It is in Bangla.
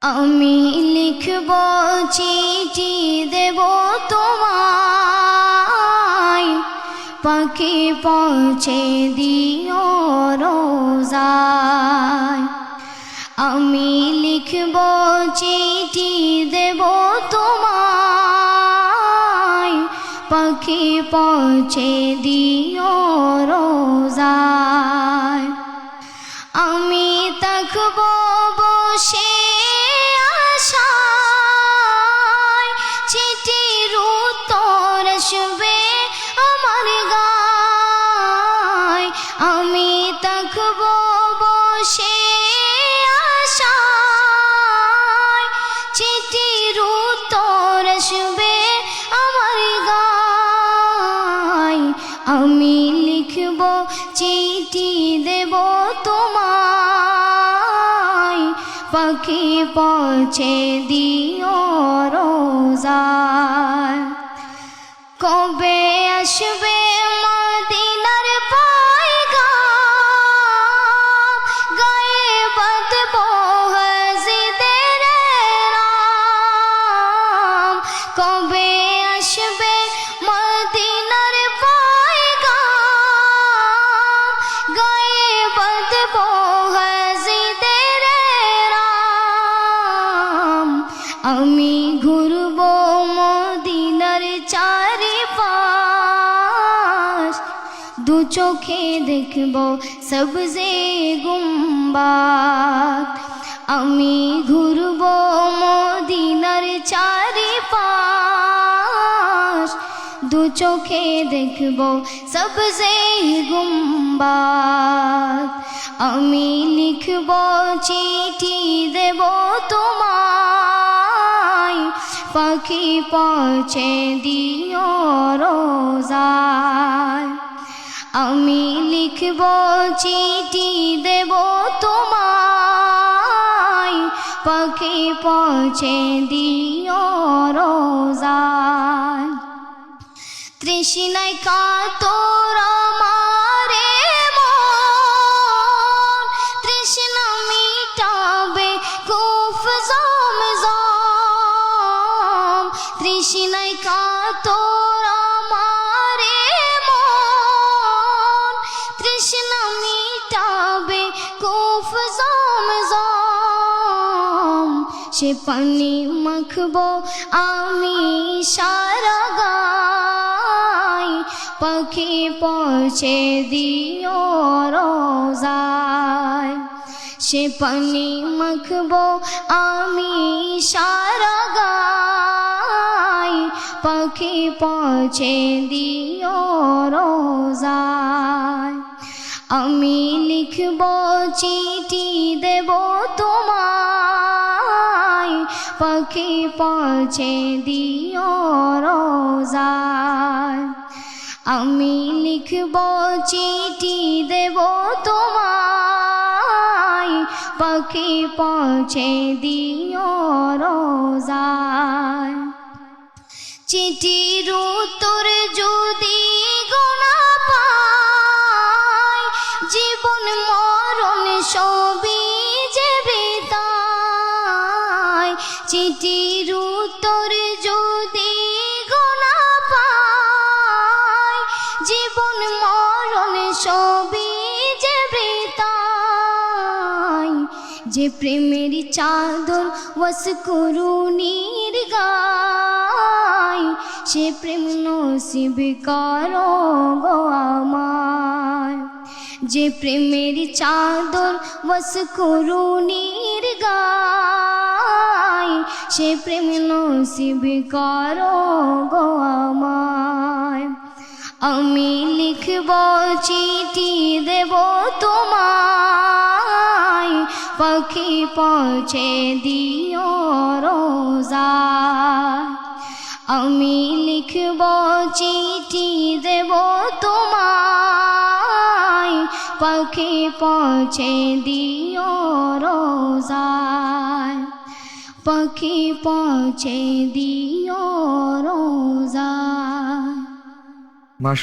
আমি লিখব চিঠি দেব তোমায়, পাখি পৌঁছে দিও রোজায়। আমি লিখব চিঠি দেব তোমায়, পাখি পৌঁছে দিও রোজায়। আমি থাকব বসে আশায়, চিঠির উত্তর আসবে আমার গায়। আমি থাকব বসে আশায়, চিঠির উত্তর আসবে আমার গায়। আমি লিখব চিঠি দেব তোমায়, পাখি পৌঁছে দিও রোজায়। কবে আসবে মদিনার পয়গাম, গায়ে বাঁধব হাজিদের রাম। কবে আসবে মদিনার পয়গাম, গায়ে বাঁধব হাজিদের রাম। আমি ঘুরব মদিনার চারিপাশ, দু চোখে দেখব সবজে গুম্বাদ। আমি ঘুরব মদিনার চারিপাশ, দু চোখে দেখব সবজে গুম্বাদ। আমি লিখব চিঠি দেব তোমায়, পাখি পৌঁছে দিও রোজায়। আমি লিখব চিঠি দেব তোমায়, পাখি পৌঁছে দিও রোজায়। তৃষ্ণায় কাতর আমারে মন, তৃষ্ণা মিটাবে কুফ জমজম। তৃষ্ণায় কাতর আমারে মন, তৃষ্ণা মিটাবে কুফ জমজম। সে পানি মাখব আমি সারা গায়, পাখি পৌঁছে দিও রোজায়। সে পানি মাখব আমি সারা গায়, পাখি পৌঁছে দিও রোজায়। আমি লিখব চিঠি দেব তোমায়, পাখি পৌঁছে দিও রোজায়। আমি লিখব চিঠি দেব তোমায়, পাখি পৌঁছে দিও রোজায়। চিঠির উত্তর যদি গোনা পাই, জীবন মরণ সবই যে বিদায়। চিঠির উত্তর যদি গোনা পাই, জীবন মরণ সবই যে বিদায়। যে প্রেমের চাদর ওয়াস করুণীর গায়, সে প্রেম নসিব করো গো আমায়। যে প্রেমের চাদর ওয়াস করুণীর গায়, সে প্রেম নসিব করো গো আমায়। আমি লিখব চিঠি দেব তোমায়, পাখি পৌঁছে দিও রোজায়। আমি লিখব চিঠি দেব তোমায়, পাখি পৌঁছে দিও রোজায়। পাখি পৌঁছে দিও রোজায়।